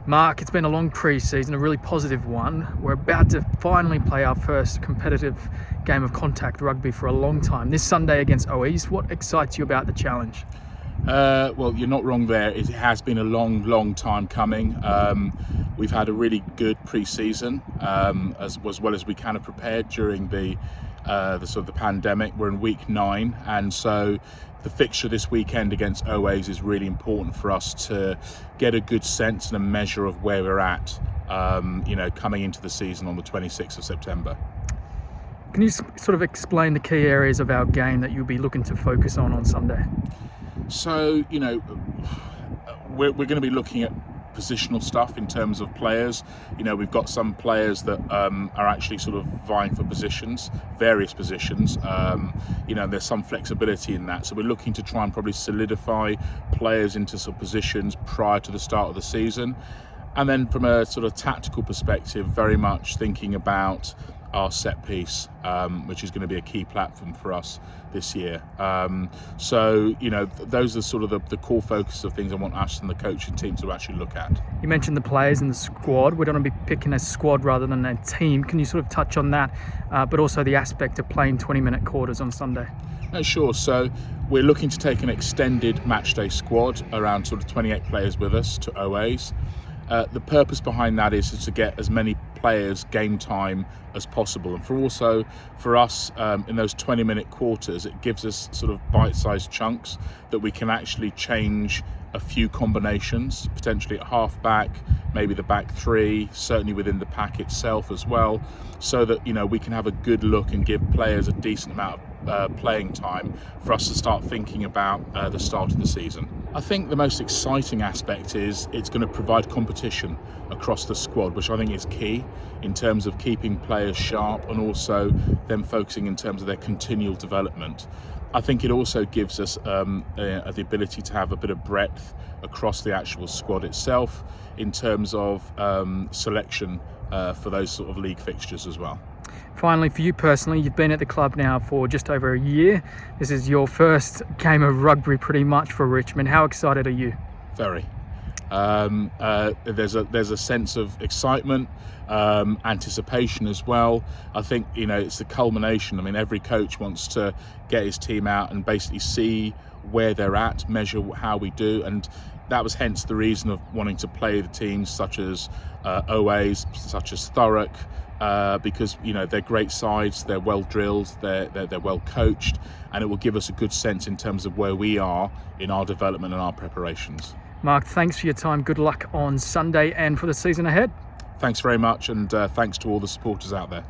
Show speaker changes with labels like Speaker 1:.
Speaker 1: Mark, it's been a long pre-season, a really positive one. We're about to finally play our first competitive game of contact rugby for a long time. This Sunday against OEs, what excites you about the challenge?
Speaker 2: Well, you're not wrong there. It has been a long time coming. We've had a really good pre-season, as well as we kind of prepared during the sort of the pandemic. We're in week 9, and so the fixture this weekend against OAs is really important for us to get a good sense and a measure of where we're at, coming into the season on the 26th of September.
Speaker 1: Can you sort of explain the key areas of our game that you'll be looking to focus on Sunday?
Speaker 2: So, we're going to be looking at positional stuff in terms of players. We've got some players that are actually sort of vying for positions, various positions. There's some flexibility in that. So we're looking to try and probably solidify players into some positions prior to the start of the season. And then from a sort of tactical perspective, very much thinking about our set piece, which is going to be a key platform for us this year. Those are sort of the core focus of things I want us and the coaching team to actually look at.
Speaker 1: You mentioned the players and the squad. We're going to be picking a squad rather than a team. Can you sort of touch on that, but also the aspect of playing 20-minute quarters on Sunday?
Speaker 2: Sure. So we're looking to take an extended matchday squad, around sort of 28 players with us to OAs. The purpose behind that is to get as many players game time as possible, and for us in those 20-minute quarters, it gives us sort of bite-sized chunks that we can actually change a few combinations, potentially at half back, maybe the back three, certainly within the pack itself as well, so that we can have a good look and give players a decent amount of playing time for us to start thinking about the start of the season. I think the most exciting aspect is it's going to provide competition across the squad, which I think is key in terms of keeping players sharp and also them focusing in terms of their continual development. I think it also gives us the ability to have a bit of breadth across the actual squad itself in terms of selection for those sort of league fixtures as well.
Speaker 1: Finally, for you personally, you've been at the club now for just over a year. This is your first game of rugby pretty much for Richmond. How excited are you?
Speaker 2: Very. There's a sense of excitement, anticipation as well. I think it's the culmination. I mean, every coach wants to get his team out and basically see where they're at, measure how we do, and that was hence the reason of wanting to play the teams such as OAs, such as Thurrock, because they're great sides, they're well drilled, they're well coached, and it will give us a good sense in terms of where we are in our development and our preparations.
Speaker 1: Mark, thanks for your time. Good luck on Sunday and for the season ahead.
Speaker 2: Thanks very much, and thanks to all the supporters out there.